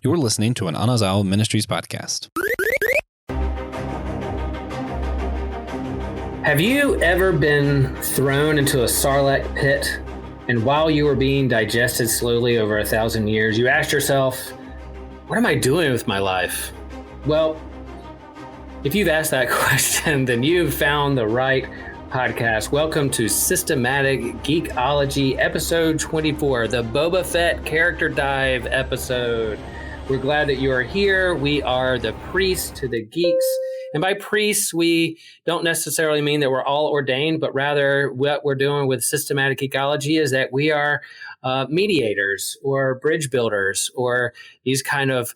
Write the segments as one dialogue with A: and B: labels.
A: You're listening to an Anazao Ministries podcast.
B: Have you ever been thrown into a sarlacc pit, and while you were being digested slowly over 1,000 years, you asked yourself, what am I doing with my life? Well, if you've asked that question, then you've found the right podcast. Welcome to Systematic Geekology, episode 24, the Boba Fett character dive episode. We're glad that you are here. We are the priests to the geeks. And by priests, we don't necessarily mean that we're all ordained, but rather what we're doing with Systematic Geekology is that we are mediators or bridge builders or these kind of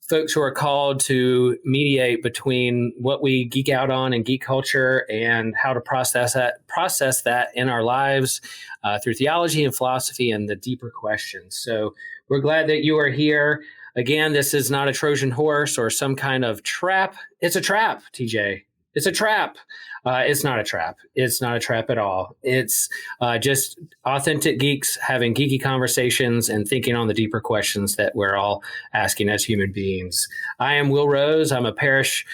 B: folks who are called to mediate between what we geek out on in geek culture and how to process that in our lives through theology and philosophy and the deeper questions. So we're glad that you are here. Again, this is not a Trojan horse or some kind of trap. It's a trap, TJ. It's a trap. It's not a trap. It's not a trap at all. It's just authentic geeks having geeky conversations and thinking on the deeper questions that we're all asking as human beings. I am Will Rose. I'm a parish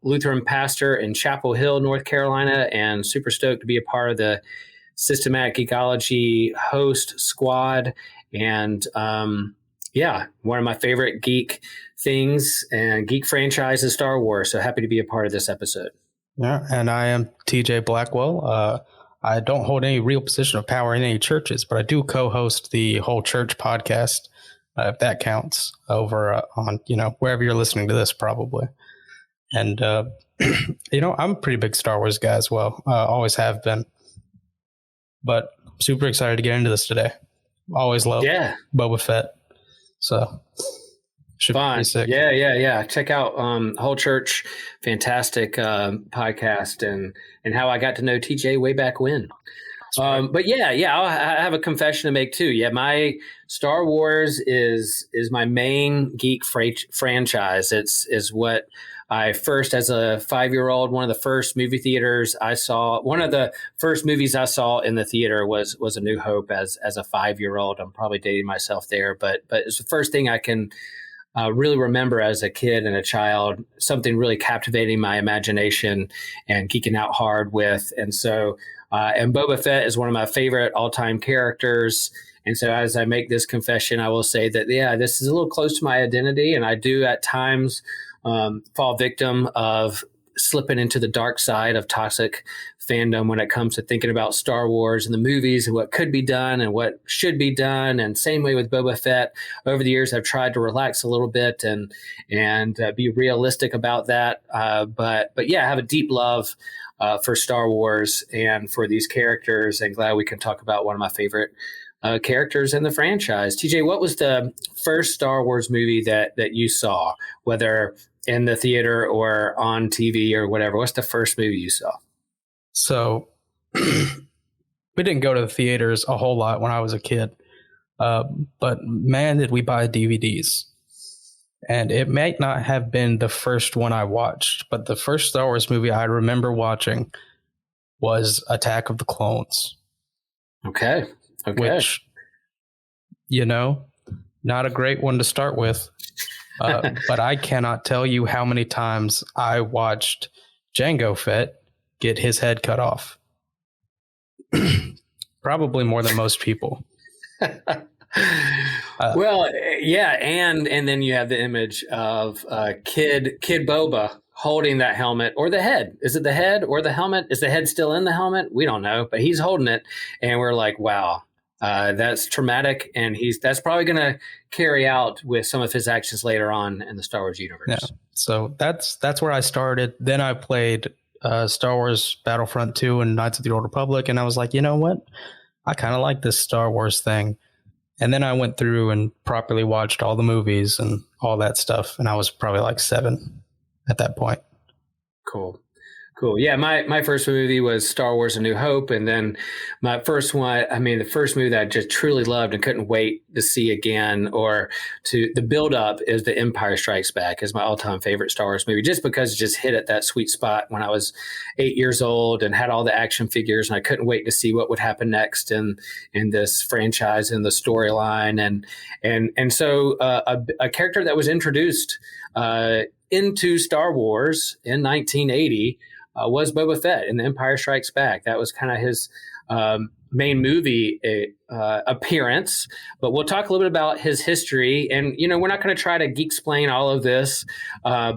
B: Lutheran pastor in Chapel Hill, North Carolina, and super stoked to be a part of the Systematic Geekology host squad. And one of my favorite geek things and geek franchise is Star Wars. So happy to be a part of this episode.
C: Yeah, and I am TJ Blackwell. I don't hold any real position of power in any churches, but I do co-host the Whole Church podcast, if that counts, over on, wherever you're listening to this probably. And, I'm a pretty big Star Wars guy as well. Always have been. But super excited to get into this today. Always love Boba Fett. So should be pretty sick.
B: Yeah. Check out Whole Church, fantastic podcast, and how I got to know TJ way back when. But I have a confession to make too. Yeah, my Star Wars is my main geek franchise. Is what I first, as a 5-year-old, one of the first movie theaters I saw. One of the first movies I saw in the theater was A New Hope as a 5-year-old. I'm probably dating myself there, but it's the first thing I can really remember as a kid and a child. Something really captivating my imagination and geeking out hard with. And so, and Boba Fett is one of my favorite all-time characters. And so, as I make this confession, I will say that this is a little close to my identity, and I do at times fall victim of slipping into the dark side of toxic fandom when it comes to thinking about Star Wars and the movies and what could be done and what should be done. And same way with Boba Fett. Over the years, I've tried to relax a little bit and be realistic about that. But I have a deep love for Star Wars and for these characters, and glad we can talk about one of my favorite characters in the franchise. TJ, what was the first Star Wars movie that you saw, whether in the theater or on TV or whatever? What's the first movie you saw?
C: So we didn't go to the theaters a whole lot when I was a kid, but man, did we buy DVDs. And it might not have been the first one I watched, but the first Star Wars movie I remember watching was Attack of the Clones.
B: Okay.
C: Which, not a great one to start with. But I cannot tell you how many times I watched Jango Fett get his head cut off. Probably more than most people.
B: And then you have the image of kid Boba holding that helmet, or the head. Is it the head or the helmet? Is the head still in the helmet? We don't know, but he's holding it, and we're like, wow. That's traumatic, and that's probably going to carry out with some of his actions later on in the Star Wars universe.
C: Yeah. So that's where I started. Then I played Star Wars Battlefront 2 and Knights of the Old Republic, and I was like, you know what? I kind of like this Star Wars thing. And then I went through and properly watched all the movies and all that stuff, and I was probably like 7 at that point.
B: Cool. Cool. Yeah, my first movie was Star Wars: A New Hope, and then my first one. I mean, the first movie that I just truly loved and couldn't wait to see again, or to the build up, is The Empire Strikes Back. Is my all time favorite Star Wars movie, just because it just hit at that sweet spot when I was 8 years old and had all the action figures, and I couldn't wait to see what would happen next in this franchise and the storyline, and so a character that was introduced into Star Wars in 1980. Was Boba Fett in The Empire Strikes Back. That was kind of his main movie appearance. But we'll talk a little bit about his history. And, we're not going to try to geek-splain all of this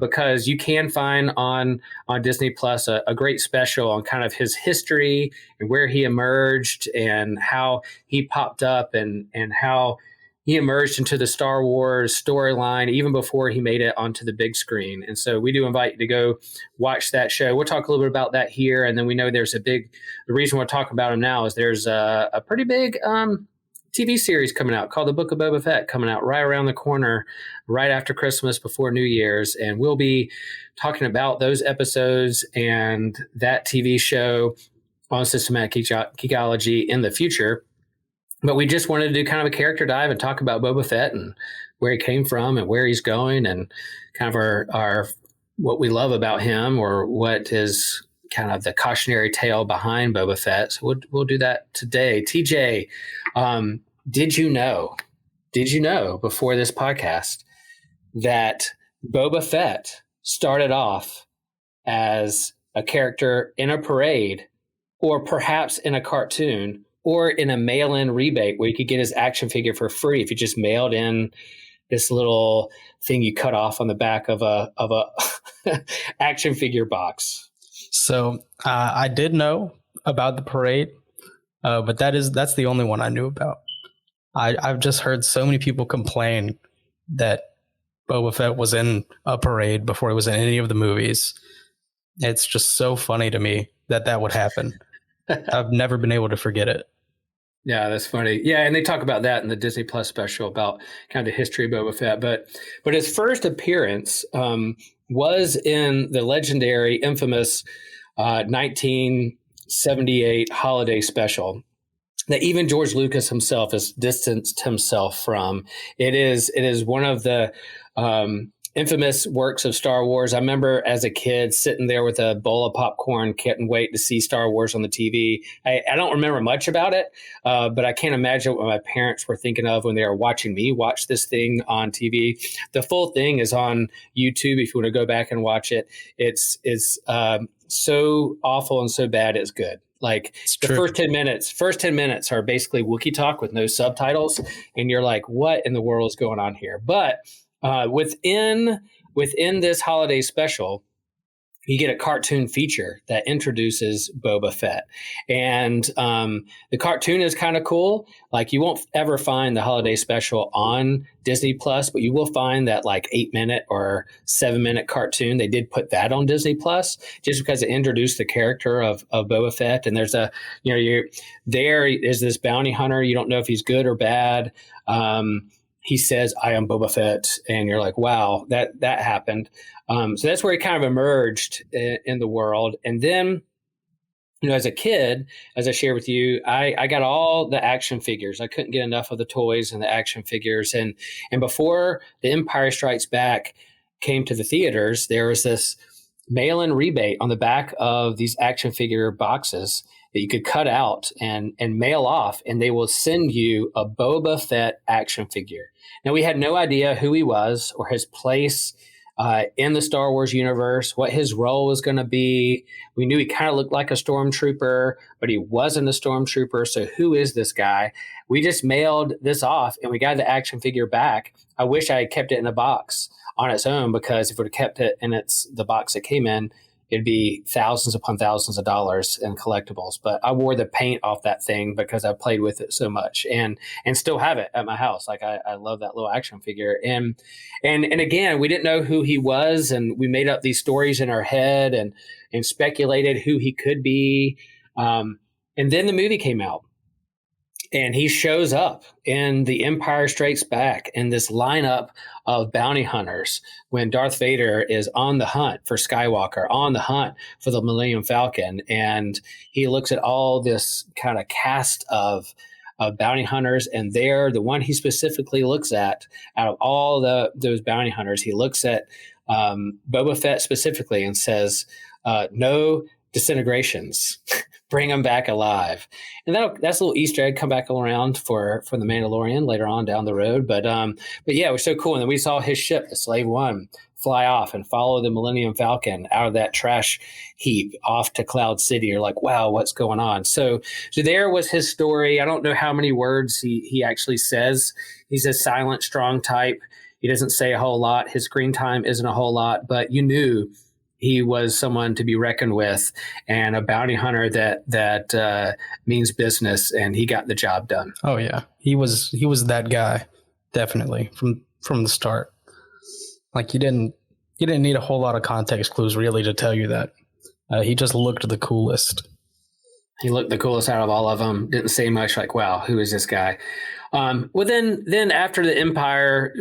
B: because you can find on Disney Plus a great special on kind of his history and where he emerged and how he popped up and how he emerged into the Star Wars storyline even before he made it onto the big screen. And so we do invite you to go watch that show. We'll talk a little bit about that here. And then we know there's the reason we're talking about him now is there's a pretty big TV series coming out called The Book of Boba Fett, coming out right around the corner, right after Christmas, before New Year's. And we'll be talking about those episodes and that TV show on Systematic Geekology in the future. But we just wanted to do kind of a character dive and talk about Boba Fett and where he came from and where he's going and kind of our what we love about him, or what is kind of the cautionary tale behind Boba Fett. So we'll do that today. TJ, did you know before this podcast that Boba Fett started off as a character in a parade, or perhaps in a cartoon, or in a mail-in rebate where you could get his action figure for free if you just mailed in this little thing you cut off on the back of a action figure box?
C: So I did know about the parade, but that's the only one I knew about. I've just heard so many people complain that Boba Fett was in a parade before he was in any of the movies. It's just so funny to me that would happen. I've never been able to forget it.
B: Yeah, that's funny. Yeah, and they talk about that in the Disney Plus special about kind of the history of Boba Fett. But his first appearance was in the legendary, infamous 1978 holiday special that even George Lucas himself has distanced himself from. It is one of the infamous works of Star Wars. I remember as a kid sitting there with a bowl of popcorn, couldn't wait to see Star Wars on the TV. I don't remember much about it, but I can't imagine what my parents were thinking of when they were watching me watch this thing on TV. The full thing is on YouTube if you want to go back and watch it. It's so awful and so bad it's good. Like the first 10 minutes are basically Wookiee talk with no subtitles, and you're like, what in the world is going on here? But within this holiday special, you get a cartoon feature that introduces Boba Fett. And the cartoon is kind of cool. Like, you won't ever find the holiday special on Disney Plus, but you will find that like 8-minute or 7-minute cartoon. They did put that on Disney Plus just because it introduced the character of Boba Fett. And there's there's this bounty hunter. You don't know if he's good or bad. He says, "I am Boba Fett," and you're like, "Wow, that happened." So that's where he kind of emerged in the world. And then, as a kid, as I shared with you, I got all the action figures. I couldn't get enough of the toys and the action figures. And before The Empire Strikes Back came to the theaters, there was this mail-in rebate on the back of these action figure boxes that you could cut out and mail off, and they will send you a Boba Fett action figure. Now, we had no idea who he was or his place in the Star Wars universe, what his role was going to be. We knew he kind of looked like a stormtrooper, but he wasn't a stormtrooper. So who is this guy? We just mailed this off, and we got the action figure back. I wish I had kept it in a box on its own, because if we would have kept it in the box it came in, it'd be thousands upon thousands of dollars in collectibles. But I wore the paint off that thing because I played with it so much, and still have it at my house. Like, I love that little action figure. And again, we didn't know who he was, and we made up these stories in our head and speculated who he could be. And then the movie came out. And he shows up in The Empire Strikes Back in this lineup of bounty hunters when Darth Vader is on the hunt for Skywalker, on the hunt for the Millennium Falcon. And he looks at all this kind of cast of bounty hunters. And there, the one he specifically looks at out of all those bounty hunters, he looks at Boba Fett specifically and says, no disintegrations. Bring him back alive. And that's a little Easter egg come back around for the Mandalorian later on down the road. But yeah, it was so cool. And then we saw his ship, the Slave One, fly off and follow the Millennium Falcon out of that trash heap off to Cloud City. You're like, wow, what's going on? So there was his story. I don't know how many words he actually says. He's a silent, strong type. He doesn't say a whole lot. His screen time isn't a whole lot, but you knew he was someone to be reckoned with and a bounty hunter that means business, and he got the job done.
C: Oh yeah, he was that guy, definitely from the start. Like you didn't need a whole lot of context clues really to tell you that. He just looked the coolest.
B: He looked the coolest out of all of them. Didn't say much. Like, wow, who is this guy? Well, then after the Empire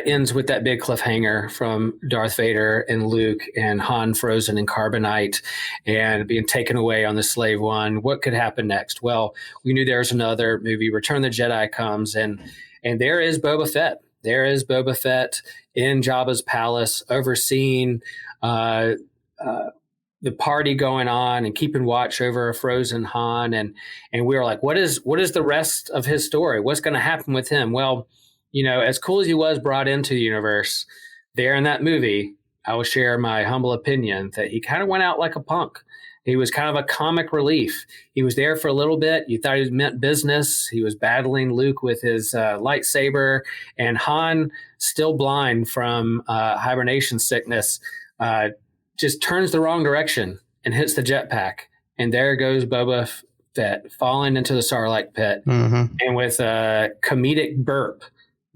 B: ends with that big cliffhanger from Darth Vader and Luke and Han frozen in carbonite and being taken away on the Slave One, what could happen next? Well, we knew there was another movie. Return of the Jedi comes, and there is Boba Fett. There is Boba Fett in Jabba's palace, overseeing the party going on and keeping watch over a frozen Han. And we were like, what is the rest of his story? What's going to happen with him? Well, as cool as he was brought into the universe there in that movie, I will share my humble opinion that he kind of went out like a punk. He was kind of a comic relief. He was there for a little bit. You thought he meant business. He was battling Luke with his lightsaber, and Han, still blind from hibernation sickness, just turns the wrong direction and hits the jetpack. And there goes Boba Fett falling into the Sarlacc pit. Mm-hmm. And with a comedic burp,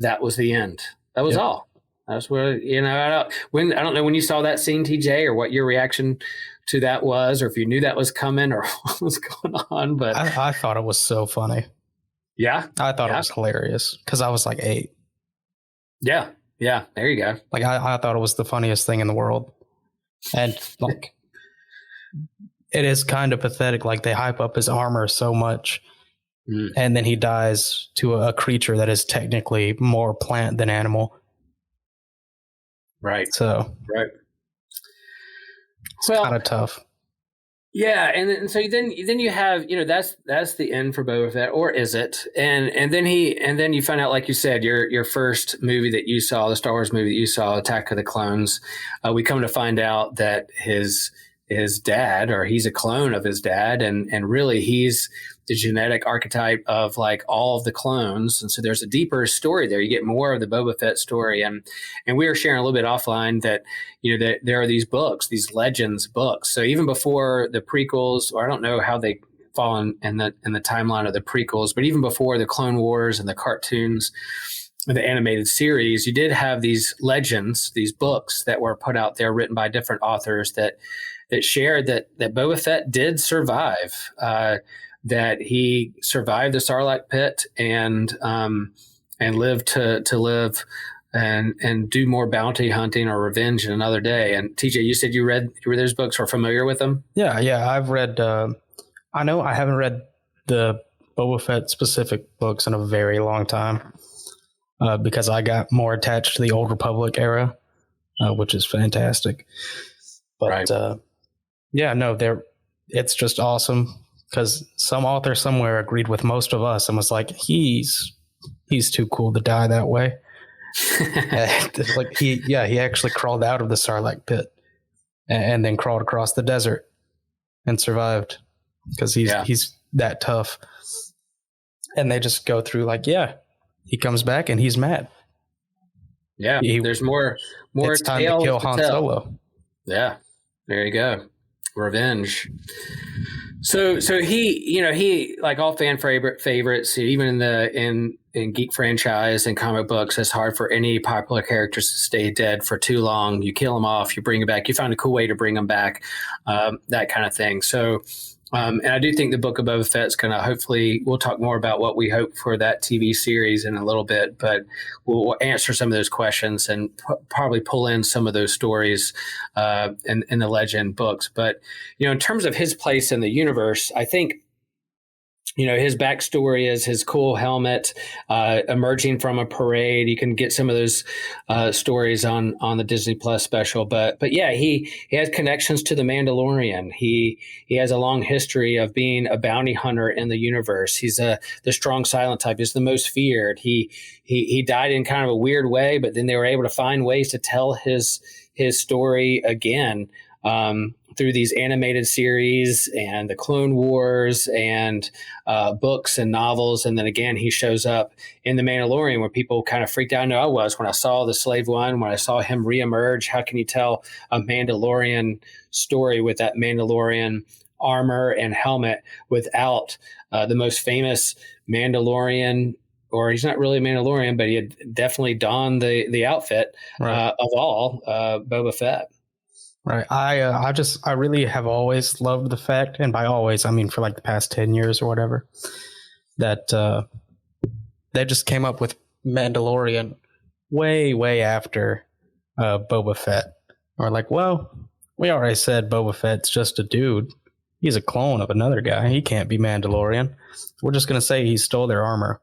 B: that was the end. That was all. That's where, I don't know when you saw that scene, TJ, or what your reaction to that was, or if you knew that was coming or what was going on. But
C: I thought it was so funny.
B: Yeah.
C: I thought it was hilarious because I was like 8.
B: Yeah. Yeah. There you go.
C: Like I thought it was the funniest thing in the world. And like, it is kind of pathetic. Like they hype up his armor so much, and then he dies to a creature that is technically more plant than animal.
B: Right.
C: So it's kind of tough.
B: Yeah, and so then you have that's the end for Boba Fett, or is it? And then you find out, like you said, your first movie that you saw, the Star Wars movie that you saw, Attack of the Clones. We come to find out that his dad, or he's a clone of his dad, and really he's the genetic archetype of like all of the clones. And so there's a deeper story there. You get more of the Boba Fett story. And we were sharing a little bit offline that, that there are these books, these legends books. So even before the prequels, or I don't know how they fall in the timeline of the prequels, but even before the Clone Wars and the cartoons, the animated series, you did have these legends, these books that were put out there, written by different authors that shared that Boba Fett did survive, that he survived the Sarlacc pit and lived to live and do more bounty hunting or revenge in another day. And TJ, you said you read those books, or familiar with them?
C: Yeah, I've read. I know I haven't read the Boba Fett specific books in a very long time because I got more attached to the Old Republic era, which is fantastic. But it's just awesome. Because some author somewhere agreed with most of us and was like, he's too cool to die that way. Like he actually crawled out of the Sarlacc pit and then crawled across the desert and survived because he's that tough. And they just go through like, he comes back and he's mad.
B: Yeah, there's more.
C: It's time to kill Han Solo.
B: Yeah, there you go. Revenge. So he like all fan favorites, even in geek franchise and comic books, it's hard for any popular characters to stay dead for too long. You kill them off, you bring them back, you find a cool way to bring them back, that kind of thing. So And I do think the Book of Boba Fett's going to hopefully, we'll talk more about what we hope for that TV series in a little bit, but we'll answer some of those questions and probably pull in some of those stories in the legend books. But, in terms of his place in the universe, I think, his backstory is his cool helmet, emerging from a parade. You can get some of those stories on the Disney Plus special. But yeah, he has connections to the Mandalorian. He has a long history of being a bounty hunter in the universe. He's the strong silent type. He's the most feared. He died in kind of a weird way, but then they were able to find ways to tell his story again. Through these animated series and the Clone Wars and books and novels. And then again, he shows up in The Mandalorian, where people kind of freaked out. I know I was when I saw the Slave One, when I saw him reemerge. How can you tell a Mandalorian story with that Mandalorian armor and helmet without the most famous Mandalorian? Or he's not really a Mandalorian, but he had definitely donned the outfit of all, Boba Fett.
C: Right. I really have always loved the fact, and by always, I mean for like the past 10 years or whatever, that they just came up with Mandalorian way after Boba Fett. Or like, well, we already said Boba Fett's just a dude. He's a clone of another guy. He can't be Mandalorian. We're just going to say he stole their armor.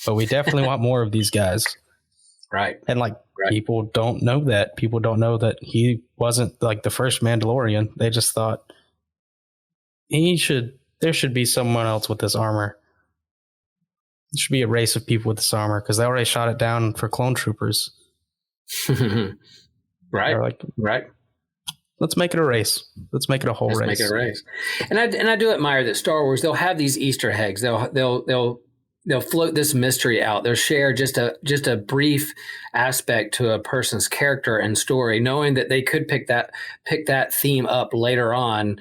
C: But we definitely want more of these guys.
B: Right.
C: And people don't know that. People don't know that he wasn't like the first Mandalorian. They just thought there should be someone else with this armor. There should be a race of people with this armor, because they already shot it down for clone troopers.
B: Right. Right.
C: Let's make it a race. Let's make it a whole race.
B: Let's make it a race. And I do admire that Star Wars, they'll have these Easter eggs. They'll float this mystery out. They'll share just a brief aspect to a person's character and story, knowing that they could pick that theme up later on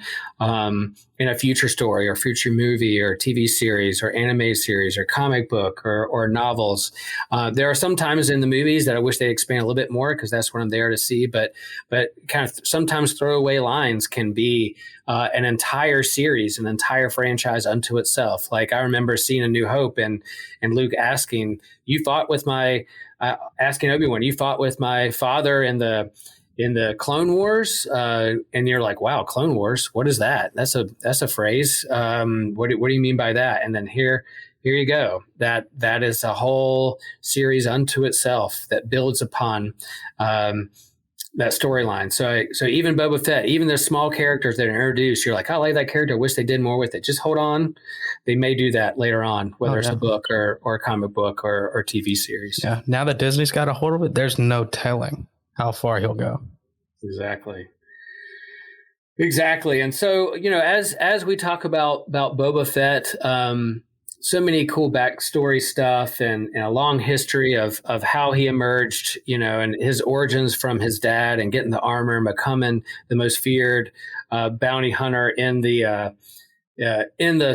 B: in a future story or future movie or TV series or anime series or comic book or novels. There are some times in the movies that I wish they expand a little bit more, because that's what I'm there to see. But kind of sometimes throwaway lines can be an entire series, an entire franchise unto itself. Like I remember seeing A New Hope and Luke asking, "You fought with my," asking Obi-Wan, "You fought with my father in the Clone Wars," and you're like, "Wow, Clone Wars? What is that? That's a phrase. What do you mean by that?" And then here you go. That is a whole series unto itself that builds upon that storyline. So even Boba Fett, even the small characters that are introduced, you're like, I like that character. I wish they did more with it. Just hold on. They may do that later on, whether it's a book or a comic book or TV series.
C: Yeah. Now that Disney's got a hold of it, there's no telling how far he'll go.
B: Exactly. And so, as we talk about Boba Fett, so many cool backstory stuff and a long history of how he emerged, and his origins from his dad and getting the armor and becoming the most feared bounty hunter in the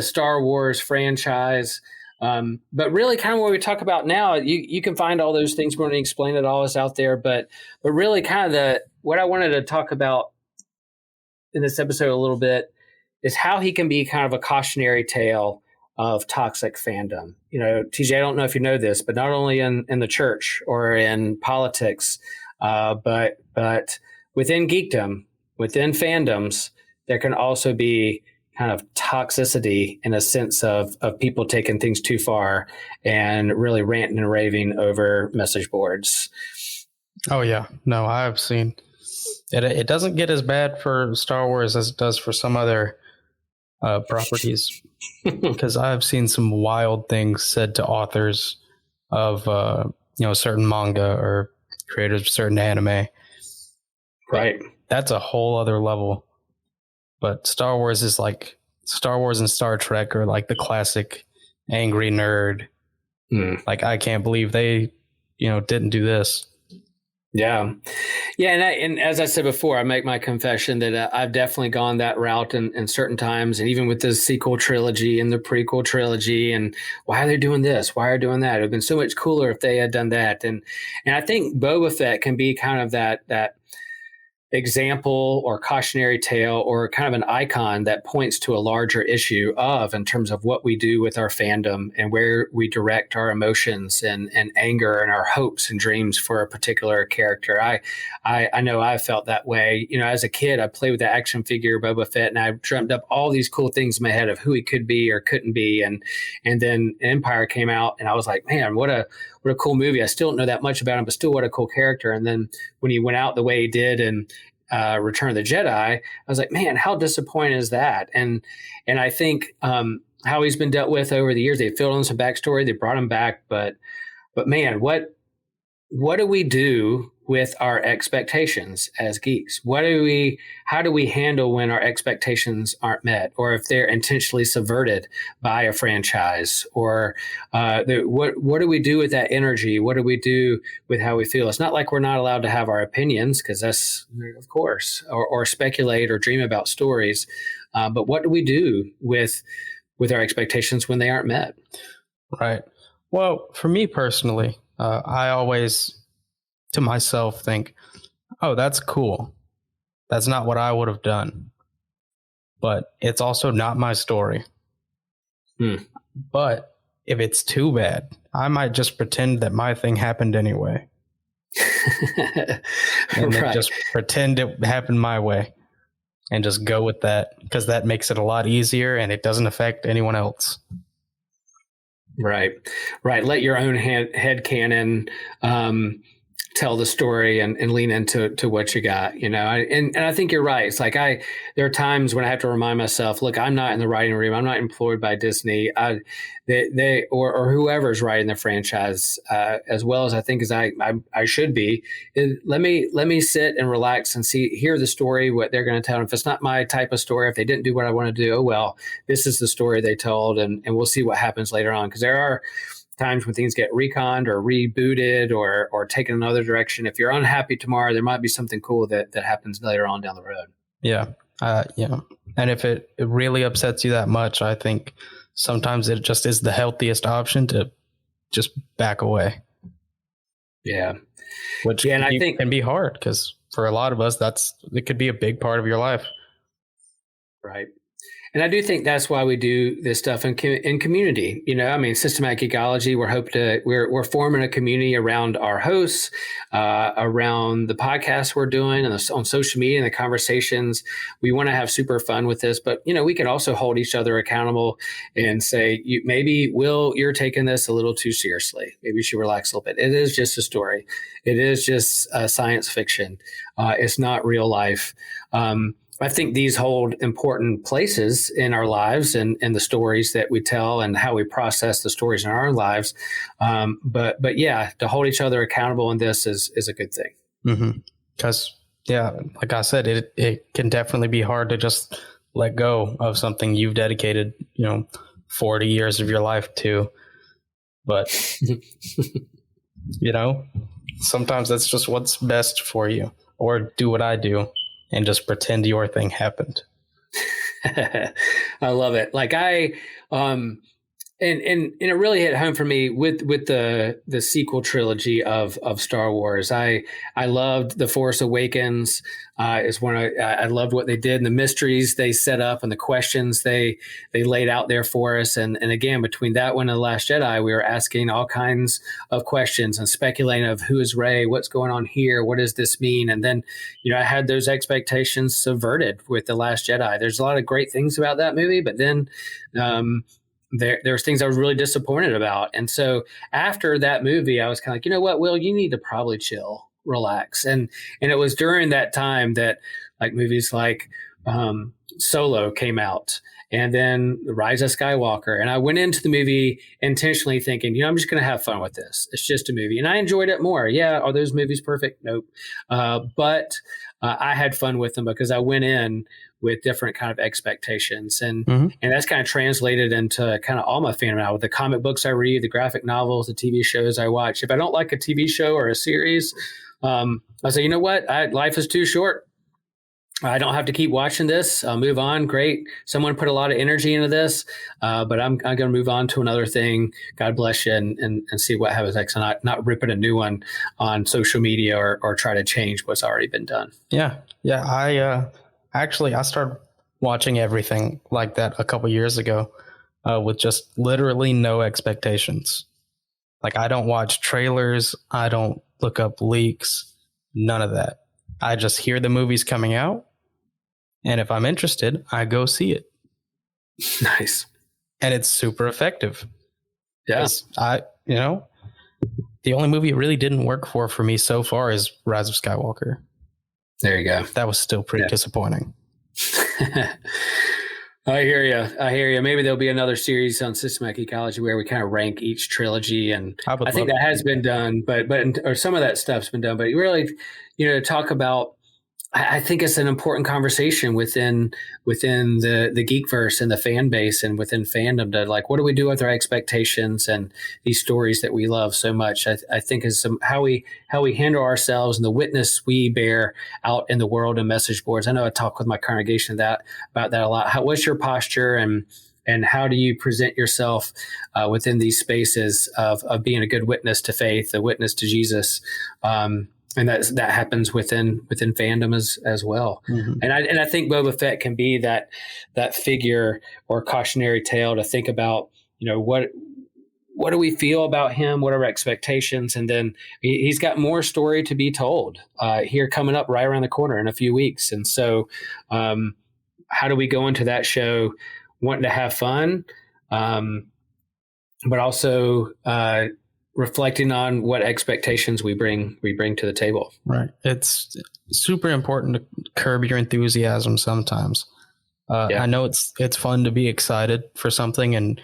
B: Star Wars franchise. But really kind of what we talk about now, you can find all those things. We're going to explain it all is out there, but really kind of what I wanted to talk about in this episode a little bit is how he can be kind of a cautionary tale of toxic fandom. TJ, I don't know if you know this, but not only in the church or in politics, but within geekdom, within fandoms, there can also be kind of toxicity in a sense of people taking things too far and really ranting and raving over message boards.
C: Oh yeah. No, I've seen it. It doesn't get as bad for Star Wars as it does for some other properties, because I've seen some wild things said to authors of certain manga or creators of certain anime.
B: Right.
C: That's a whole other level. But Star Wars is like Star Wars and Star Trek are like the classic angry nerd. Like, I can't believe they, didn't do this.
B: Yeah. And as I said before, I make my confession that I've definitely gone that route in certain times. And even with the sequel trilogy and the prequel trilogy, and why are they doing this? Why are they doing that? It would have been so much cooler if they had done that. And I think Boba Fett can be kind of that example or cautionary tale or kind of an icon that points to a larger issue in terms of what we do with our fandom and where we direct our emotions and anger and our hopes and dreams for a particular character. I know I've felt that way. As a kid, I played with the action figure Boba Fett, and I dreamt up all these cool things in my head of who he could be or couldn't be. And then Empire came out, and I was like, man, what a cool movie. I still don't know that much about him, but still what a cool character. And then when he went out the way he did and Return of the Jedi, I was like, man, how disappointing is that? And I think how he's been dealt with over the years, they filled in some backstory, they brought him back, but man, what do we do with our expectations as geeks? How do we handle when our expectations aren't met, or if they're intentionally subverted by a franchise, or what do we do with that energy? What do we do with how we feel? It's not like we're not allowed to have our opinions, because that's, of course, or speculate or dream about stories. But what do we do with our expectations when they aren't met?
C: Right. Well, for me personally, I always to myself think, oh, that's cool. That's not what I would have done. But it's also not my story. But if it's too bad, I might just pretend that my thing happened anyway. And then just pretend it happened my way and just go with that, because that makes it a lot easier and it doesn't affect anyone else.
B: Right. Let your own headcanon tell the story and lean into what you got, and I think you're right. It's like there are times when I have to remind myself, look, I'm not in the writing room. I'm not employed by Disney. They or whoever's writing the franchise, as well as I think as I should be. Let me sit and relax and hear the story, what they're going to tell. And if it's not my type of story, if they didn't do what I want to do, oh well, this is the story they told, and we'll see what happens later on. Because there are times when things get reconned or rebooted or taken another direction. If you're unhappy tomorrow, there might be something cool that happens later on down the road.
C: Yeah. And if it really upsets you that much, I think sometimes it just is the healthiest option to just back away.
B: Yeah.
C: And I think can be hard, because for a lot of us, it could be a big part of your life.
B: Right. And I do think that's why we do this stuff in community. Systematic ecology. We're forming a community around our hosts, around the podcast we're doing, and on social media and the conversations. We want to have super fun with this, but we can also hold each other accountable and say, maybe Will, you're taking this a little too seriously. Maybe you should relax a little bit. It is just a story. It is just science fiction. It's not real life. I think these hold important places in our lives and the stories that we tell and how we process the stories in our lives. But yeah, to hold each other accountable in this is a good thing.
C: Because, like I said, it can definitely be hard to just let go of something you've dedicated, 40 years of your life to. But, sometimes that's just what's best for you. Or do what I do and just pretend your thing happened.
B: I love it. Like and it really hit home for me with the sequel trilogy of Star Wars. I loved The Force Awakens. Is one I loved what they did and the mysteries they set up and the questions they laid out there for us. And again, between that one and The Last Jedi, we were asking all kinds of questions and speculating of who is Rey, what's going on here, what does this mean? And then, I had those expectations subverted with The Last Jedi. There's a lot of great things about that movie, but then there's things I was really disappointed about. And so after that movie, I was kind of like, you know what, Will, you need to probably chill, relax. And it was during that time that like movies like Solo came out, and then The Rise of Skywalker. And I went into the movie intentionally thinking, I'm just going to have fun with this. It's just a movie. And I enjoyed it more. Yeah. Are those movies perfect? Nope. But I had fun with them because I went in with different kind of expectations. And that's kind of translated into kind of all my fandom now, with the comic books I read, the graphic novels, the TV shows I watch. If I don't like a TV show or a series, I say, you know what? Life is too short. I don't have to keep watching this. I'll move on. Great. Someone put a lot of energy into this, but I'm going to move on to another thing. God bless you, and see what happens next. And not ripping a new one on social media or try to change what's already been done.
C: Yeah. I started watching everything like that a couple years ago with just literally no expectations. Like, I don't watch trailers. I don't look up leaks. None of that. I just hear the movies coming out. And if I'm interested, I go see it.
B: Nice.
C: And it's super effective.
B: Yeah.
C: The only movie it really didn't work for me so far is Rise of Skywalker.
B: There you go.
C: That was still pretty disappointing.
B: I hear you. Maybe there'll be another series on systematic ecology where we kind of rank each trilogy, and I think that has been done, or some of that stuff's been done. But really, talk about. I think it's an important conversation within the Geekverse and the fan base and within fandom to, like, what do we do with our expectations and these stories that we love so much? I think is how we handle ourselves and the witness we bear out in the world and message boards. I know I talk with my congregation about that a lot. What's your posture and how do you present yourself within these spaces of being a good witness to faith, a witness to Jesus? And that happens within fandom as well. Mm-hmm. And I think Boba Fett can be that figure or cautionary tale to think about, what do we feel about him? What are our expectations? And then he's got more story to be told here coming up right around the corner in a few weeks. And so how do we go into that show wanting to have fun, but also reflecting on what expectations we bring to the table.
C: Right. It's super important to curb your enthusiasm sometimes. I know it's fun to be excited for something and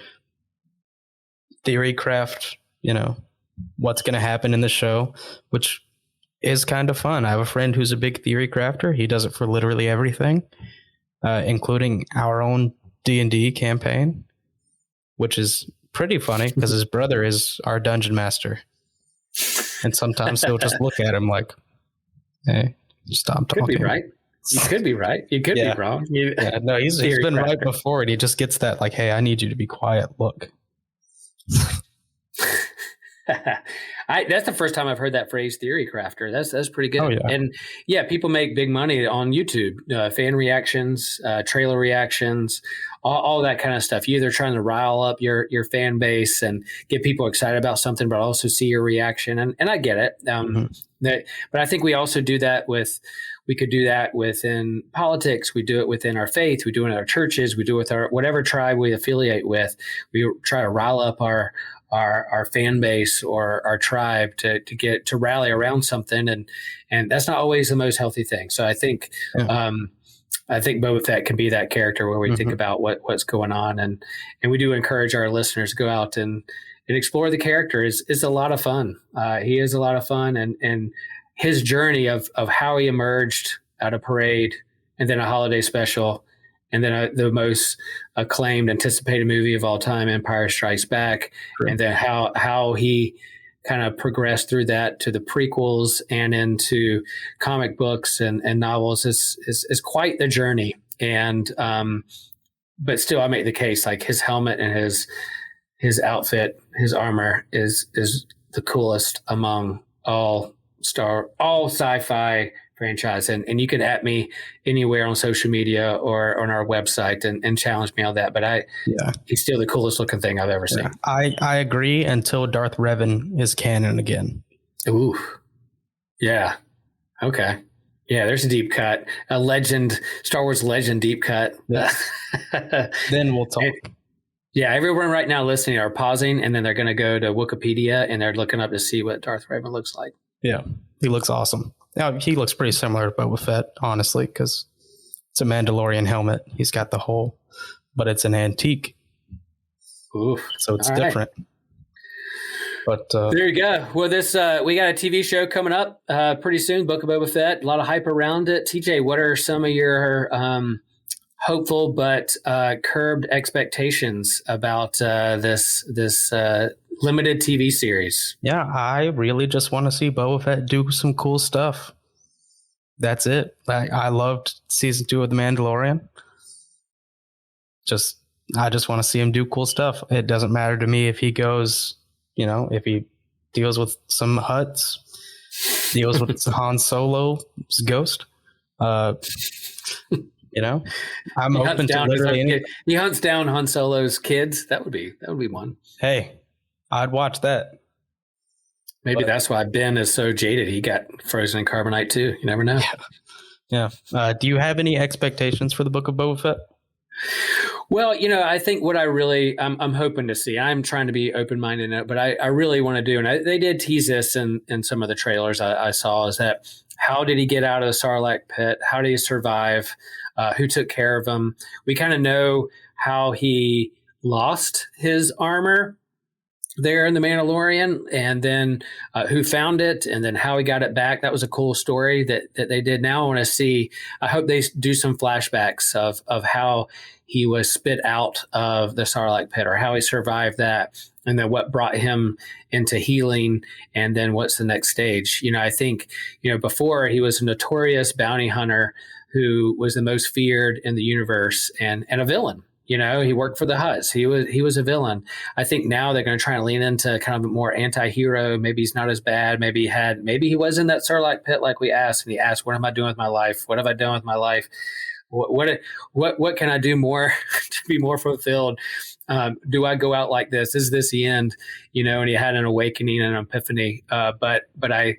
C: theory craft, what's going to happen in the show, which is kind of fun. I have a friend who's a big theory crafter. He does it for literally everything, including our own D&D campaign, which is pretty funny because his brother is our dungeon master. And sometimes he'll just look at him like, hey, stop talking.
B: Could be right. You could be right. You could be wrong.
C: No, he's been right before, and he just gets that like, hey, I need you to be quiet look.
B: That's the first time I've heard that phrase, theory crafter. That's pretty good.
C: Oh, yeah.
B: And people make big money on YouTube, fan reactions, trailer reactions, all that kind of stuff. You're either trying to rile up your fan base and get people excited about something, but also see your reaction. And I get it. But I think we also do that we could do that within politics. We do it within our faith. We do it in our churches. We do it with our whatever tribe we affiliate with. We try to rile up our fan base or our tribe to get to rally around something, and that's not always the most healthy thing. So I think Boba Fett can be that character where we think about what's going on, and we do encourage our listeners to go out and explore the character. Is a lot of fun. He is a lot of fun, and his journey of how he emerged out of Parade and then a holiday special. And then the most acclaimed, anticipated movie of all time, Empire Strikes Back. Sure. And then how he kind of progressed through that to the prequels and into comic books and novels is quite the journey. And but still, I make the case, like, his helmet and his outfit, his armor is the coolest among all sci-fi franchise, and you can at me anywhere on social media or on our website and challenge me on that. But he's still the coolest looking thing I've ever seen.
C: I agree until Darth Revan is canon again.
B: Ooh, yeah, okay, yeah. There's a deep cut, a legend, Star Wars legend deep cut.
C: Yeah. Then we'll talk.
B: Everyone right now listening are pausing, and then they're going to go to Wikipedia and they're looking up to see what Darth Revan looks like.
C: Yeah, he looks awesome. Now, he looks pretty similar to Boba Fett, honestly, because it's a Mandalorian helmet. He's got the hole, but it's an antique.
B: Oof.
C: So it's different. Right. But
B: there you go. Well, we got a TV show coming up pretty soon, Book of Boba Fett. A lot of hype around it. TJ, what are some of your hopeful but curbed expectations about this limited TV series?
C: Yeah, I really just want to see Boba Fett do some cool stuff. that's it. I loved season 2 of The Mandalorian. I just want to see him do cool stuff. It doesn't matter to me if he goes, if he deals with some Hutts, deals with Han Solo's ghost. I'm open to literally anything.
B: He hunts down Han Solo's kids. That would be one.
C: Hey, I'd watch that.
B: Maybe that's why Ben is so jaded. He got frozen in carbonite too. You never know.
C: Yeah. Do you have any expectations for the Book of Boba Fett?
B: Well, I think what I'm hoping to see, I'm trying to be open-minded in it, but I really want to do, and they did tease this in some of the trailers I saw, is that how did he get out of the Sarlacc pit? How did he survive? Who took care of him? We kind of know how he lost his armor there in The Mandalorian, and then who found it, and then how he got it back. That was a cool story that they did. Now I want to see, I hope they do some flashbacks of how he was spit out of the Sarlacc pit, or how he survived that, and then what brought him into healing, and then what's the next stage. I think, before he was a notorious bounty hunter who was the most feared in the universe, and a villain. He worked for the Hutts. He was a villain. I think now they're going to try and lean into kind of a more anti-hero. Maybe he's not as bad. Maybe he was in that Sarlacc pit like we asked, and he asked, "What am I doing with my life? What have I done with my life? What can I do more to be more fulfilled? Do I go out like this? Is this the end?" And he had an awakening and an epiphany. But I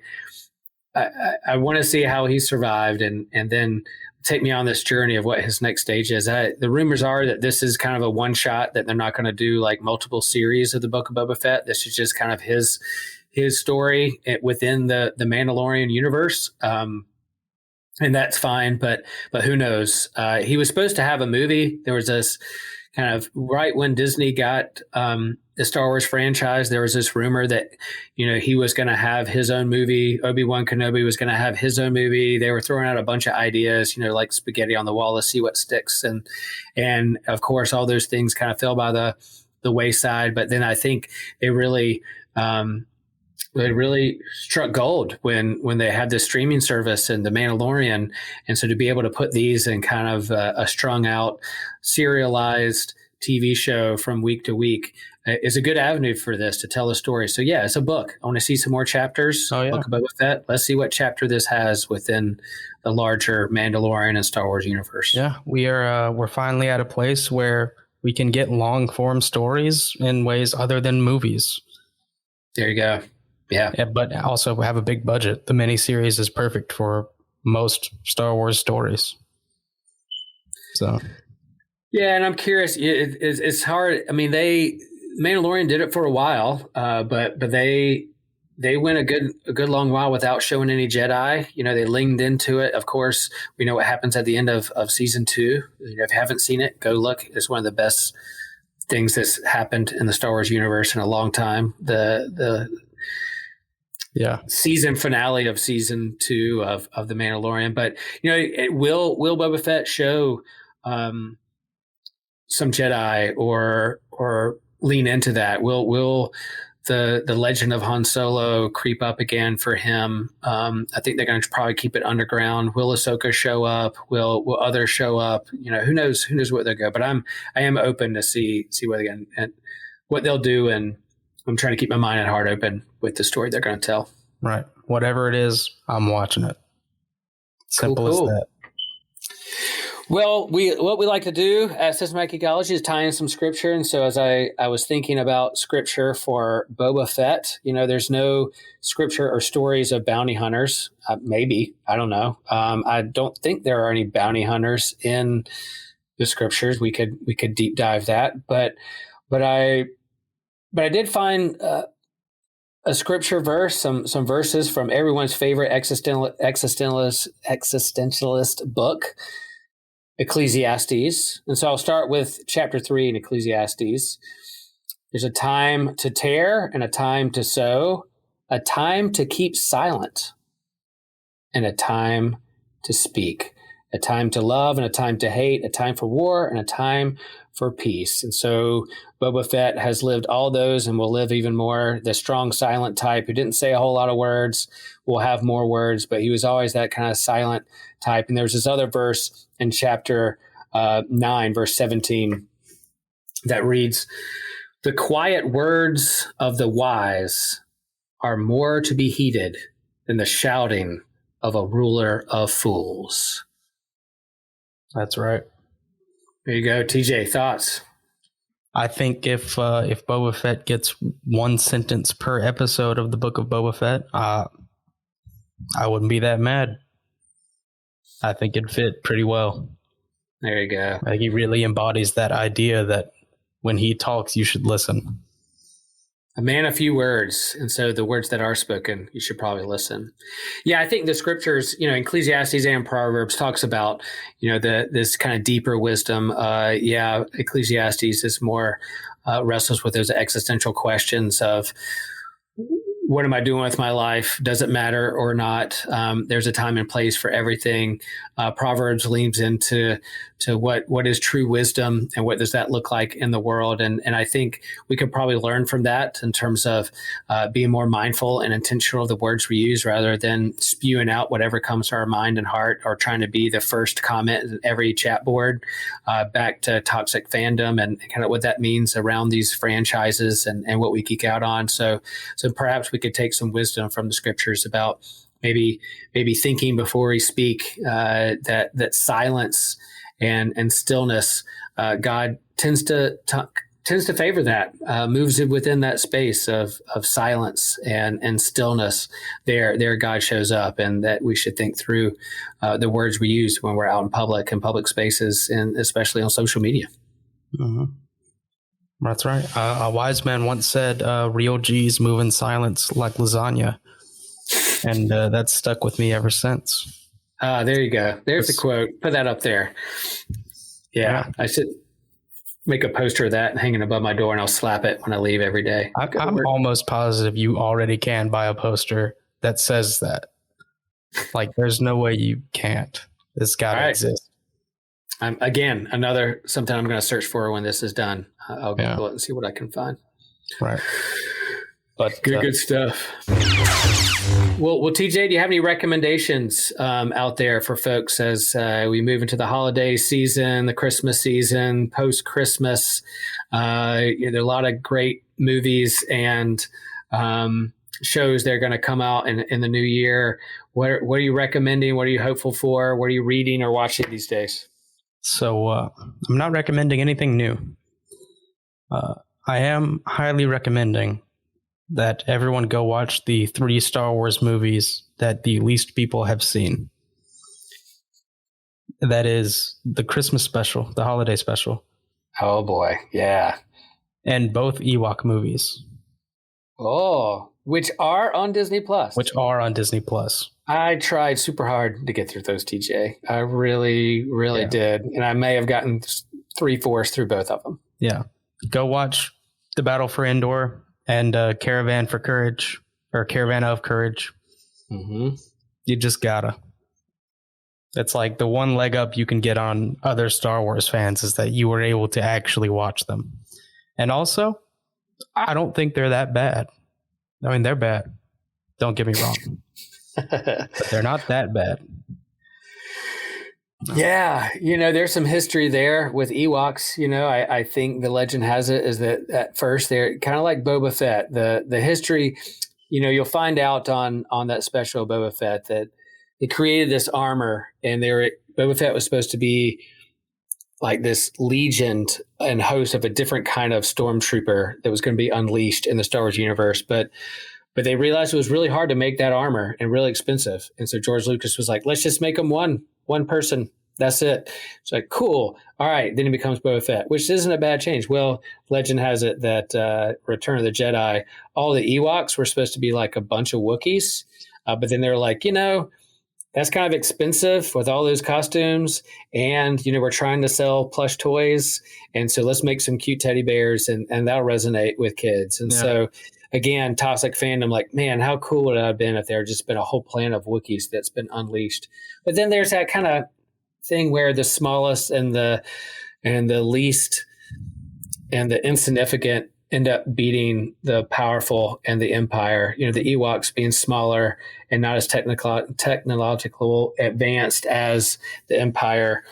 B: want to see how he survived, and then take me on this journey of what his next stage is. The rumors are that this is kind of a one shot, that they're not going to do like multiple series of the Book of Boba Fett. This is just kind of his story within the Mandalorian universe. And that's fine, but who knows? He was supposed to have a movie. There was this kind of right when Disney got the Star Wars franchise, there was this rumor that, he was going to have his own movie. Obi-Wan Kenobi was going to have his own movie. They were throwing out a bunch of ideas, like spaghetti on the wall to see what sticks. And of course, all those things kind of fell by the wayside. But then I think they really struck gold when they had this streaming service and The Mandalorian. And so to be able to put these in kind of a strung out, serialized TV show from week to week is a good avenue for this to tell a story. So yeah, it's a book. I want to see some more chapters.
C: Oh, yeah.
B: Book of Boba Fett. Let's see what chapter this has within the larger Mandalorian and Star Wars universe.
C: Yeah, we're finally at a place where we can get long form stories in ways other than movies.
B: There you go. Yeah,
C: but also have a big budget. The miniseries is perfect for most Star Wars stories. So, yeah,
B: and I'm curious. It's hard. I mean, Mandalorian did it for a while, but they went a good long while without showing any Jedi. They leaned into it. Of course, we know what happens at the end of season 2. If you haven't seen it, go look. It's one of the best things that's happened in the Star Wars universe in a long time. The season finale of season 2 of The Mandalorian. But, will Boba Fett show some Jedi or lean into that? Will the legend of Han Solo creep up again for him? I think they're going to probably keep it underground. Will Ahsoka show up? Will others show up? Who knows where they'll go. But I am open to see what they'll do, and I'm trying to keep my mind and heart open with the story they're going to tell.
C: Right. Whatever it is, I'm watching it. Simple as that.
B: Well, what we like to do at Systematic Ecology is tie in some scripture. And so as I was thinking about scripture for Boba Fett, there's no scripture or stories of bounty hunters. Maybe. I don't know. I don't think there are any bounty hunters in the scriptures. We could deep dive that. But I did find a scripture verse, some verses from everyone's favorite existentialist book, Ecclesiastes. And so I'll start with chapter 3 in Ecclesiastes. There's a time to tear and a time to sow, a time to keep silent and a time to speak, a time to love and a time to hate, a time for war and a time for peace. And so Boba Fett has lived all those and will live even more. The strong, silent type who didn't say a whole lot of words will have more words, but he was always that kind of silent type. And there's this other verse in chapter 9, verse 17, that reads, "The quiet words of the wise are more to be heeded than the shouting of a ruler of fools."
C: That's right.
B: There you go. TJ, thoughts?
C: I think if Boba Fett gets one sentence per episode of the Book of Boba Fett, I wouldn't be that mad. I think it'd fit pretty well.
B: There you go.
C: Like, he really embodies that idea that when he talks, you should listen.
B: A man of few words, and so the words that are spoken, you should probably listen. Yeah, I think the scriptures, Ecclesiastes and Proverbs talks about, this kind of deeper wisdom. Ecclesiastes is more wrestles with those existential questions of, what am I doing with my life? Does it matter or not? There's a time and place for everything. Proverbs leans into what is true wisdom and what does that look like in the world. And I think we could probably learn from that in terms of being more mindful and intentional of the words we use rather than spewing out whatever comes to our mind and heart or trying to be the first comment in every chat board, back to toxic fandom and kind of what that means around these franchises and what we geek out on. So perhaps we could take some wisdom from the scriptures about maybe thinking before we speak, that silence and stillness, God tends to favor that, moves it within that space of silence and stillness. There God shows up, and that we should think through the words we use when we're out in public spaces, and especially on social media.
C: Mm-hmm. That's right. A wise man once said, real G's move in silence like lasagna. And that's stuck with me ever since.
B: There you go. There's the quote. Put that up there. Yeah, I should make a poster of that and hang it above my door, and I'll slap it when I leave every day.
C: I'm almost positive you already can buy a poster that says that. Like, there's no way you can't. It's got to exist.
B: Again, something I'm going to search for when this is done. I'll Google it and see what I can find.
C: Right.
B: But good stuff. Well, TJ, do you have any recommendations out there for folks as we move into the holiday season, the Christmas season, post-Christmas? There are a lot of great movies and shows that are going to come out in the new year. What are you recommending? What are you hopeful for? What are you reading or watching these days?
C: So I'm not recommending anything new. I am highly recommending that everyone go watch the 3 Star Wars movies that the least people have seen. That is the Christmas special, the holiday special.
B: Oh boy, yeah.
C: And both Ewok movies.
B: Oh, which are on Disney Plus. I tried super hard to get through those, TJ. I really did. And I may have gotten 3/4 through both of them.
C: Yeah. Go watch The Battle for Endor and Caravan of Courage.
B: Mm-hmm.
C: You just gotta. It's like the one leg up you can get on other Star Wars fans is that you were able to actually watch them. And also, I don't think they're that bad. I mean, they're bad. Don't get me wrong. But they're not that bad.
B: Yeah, there's some history there with Ewoks. I think the legend has it is that at first they're kind of like Boba Fett. The history, you'll find out on that special Boba Fett that they created this armor, and Boba Fett was supposed to be like this legion and host of a different kind of stormtrooper that was going to be unleashed in the Star Wars universe, but they realized it was really hard to make that armor and really expensive. And so George Lucas was like, let's just make them one person. That's it. It's like, cool. All right. Then he becomes Boba Fett, which isn't a bad change. Well, legend has it that Return of the Jedi, all the Ewoks were supposed to be like a bunch of Wookiees. But then they're like, that's kind of expensive with all those costumes. And, we're trying to sell plush toys. And so let's make some cute teddy bears and that'll resonate with kids. And so, again, toxic fandom, like, man, how cool would it have been if there had just been a whole planet of Wookiees that's been unleashed? But then there's that kind of thing where the smallest and the least and the insignificant end up beating the powerful and the Empire. You know, the Ewoks being smaller and not as technological advanced as the Empire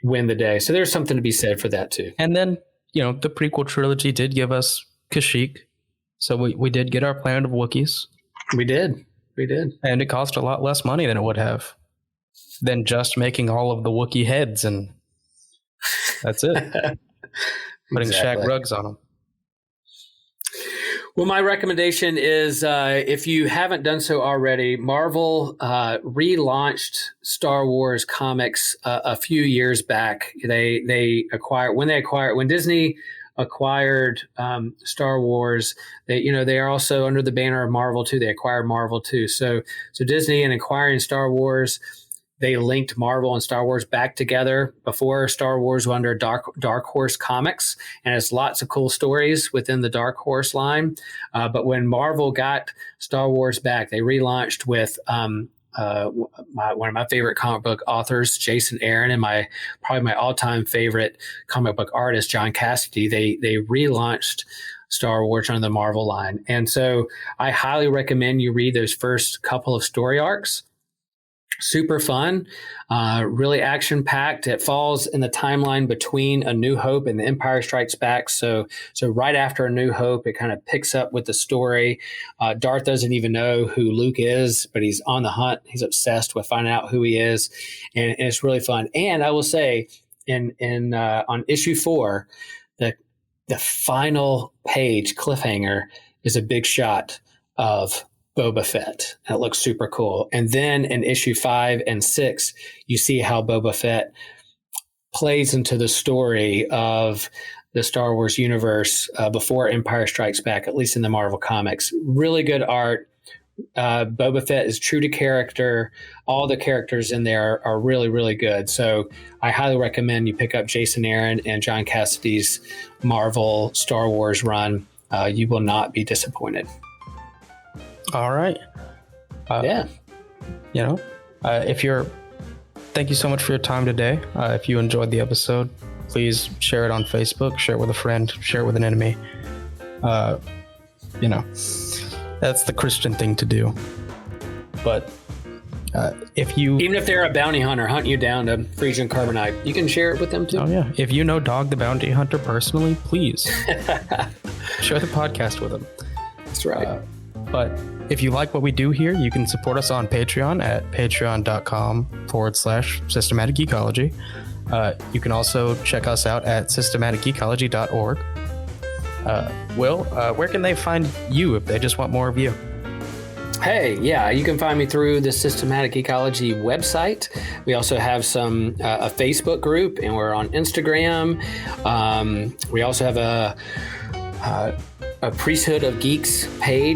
B: win the day. So there's something to be said for that too.
C: And then, the prequel trilogy did give us Kashyyyk. So we did get our planet of Wookiees.
B: We did.
C: And it cost a lot less money than it would have than just making all of the Wookiee heads, and that's it. Putting Shag rugs on them.
B: Well, my recommendation is, if you haven't done so already, Marvel relaunched Star Wars comics a few years back. When Disney acquired Star Wars, they are also under the banner of Marvel too. They acquired Marvel too. So Disney, in acquiring Star Wars, they linked Marvel and Star Wars back together. Before, Star Wars was under Dark Horse Comics, and it's lots of cool stories within the Dark Horse line. But when Marvel got Star Wars back, they relaunched with one of my favorite comic book authors, Jason Aaron, and probably my all-time favorite comic book artist, John Cassaday. They relaunched Star Wars under the Marvel line. And so I highly recommend you read those first couple of story arcs. Super fun, really action-packed. It falls in the timeline between A New Hope and The Empire Strikes Back. So right after A New Hope, it kind of picks up with the story. Darth doesn't even know who Luke is, but he's on the hunt. He's obsessed with finding out who he is, and it's really fun. And I will say, on issue 4, the final page cliffhanger is a big shot of Boba Fett. That looks super cool. And then in issue 5 and 6, you see how Boba Fett plays into the story of the Star Wars universe before Empire Strikes Back, at least in the Marvel comics. Really good art. Boba Fett is true to character. All the characters in there are really, really good. So I highly recommend you pick up Jason Aaron and John Cassaday's Marvel Star Wars run. You will not be disappointed.
C: All right.
B: Yeah.
C: Thank you so much for your time today. If you enjoyed the episode, please share it on Facebook, share it with a friend, share it with an enemy. That's the Christian thing to do. But even if
B: they're a bounty hunter hunting you down to Frisian Carbonite, you can share it with them too.
C: Oh yeah. If you know Dog the Bounty Hunter personally, please share the podcast with them.
B: That's right.
C: But if you like what we do here, you can support us on Patreon at patreon.com/systematic ecology. You can also check us out at systematicecology.org. Will, where can they find you if they just want more of you?
B: Hey, yeah, you can find me through the Systematic Ecology website. We also have a Facebook group, and we're on Instagram. We also have a Priesthood of Geeks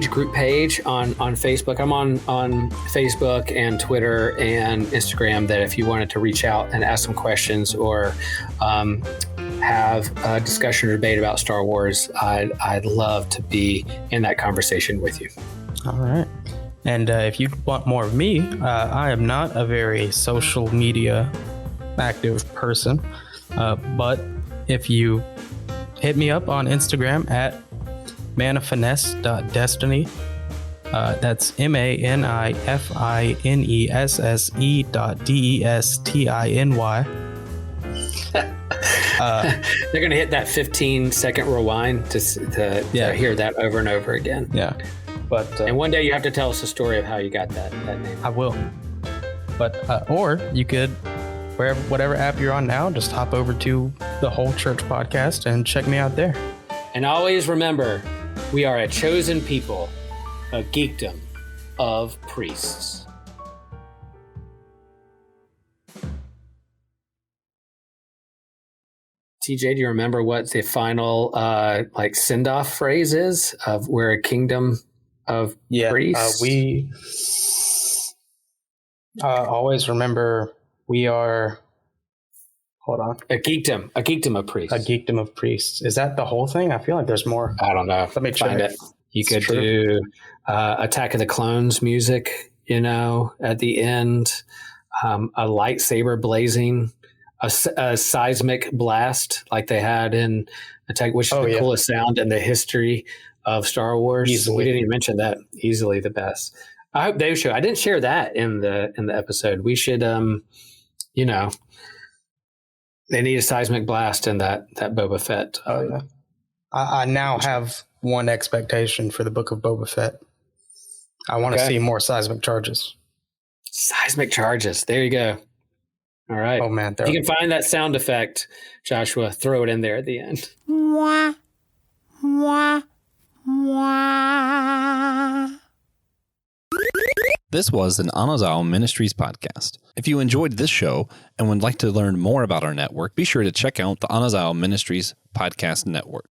B: group page on Facebook. I'm on Facebook and Twitter and Instagram, that if you wanted to reach out and ask some questions or have a discussion or debate about Star Wars, I'd love to be in that conversation with you.
C: All right. And if you want more of me, I am not a very social media active person, but if you hit me up on Instagram at manifinesse.destiny. That's MANIFINESSE.DESTINY.
B: They're going to hit that 15-second rewind to hear that over and over again.
C: Yeah. But
B: and one day you have to tell us the story of how you got that name.
C: I will. But or you could, whatever app you're on now, just hop over to the Whole Church Podcast and check me out there.
B: And always remember, we are a chosen people, a geekdom of priests. TJ, do you remember what the final send-off phrase is of we're a kingdom of priests?
C: We always remember we are. Hold on.
B: A geekdom of priests.
C: A geekdom of priests. Is that the whole thing? I feel like there's more.
B: I don't know.
C: Let me
B: find it. You could do Attack of the Clones music, at the end. A lightsaber blazing. a seismic blast like they had in Attack, which is the coolest sound in the history of Star Wars.
C: Easily.
B: We didn't even mention that. Easily the best. I hope they show. I didn't share that in the episode. We should, they need a seismic blast in that Boba Fett.
C: Oh yeah. I now have one expectation for the Book of Boba Fett. I want to see more seismic charges.
B: Seismic charges. There you go. All right.
C: Oh man,
B: if you can find that sound effect, Joshua, throw it in there at the end.
A: Mwah, mwah, mwah. This was an Anazao Ministries podcast. If you enjoyed this show and would like to learn more about our network, be sure to check out the Anazao Ministries podcast network.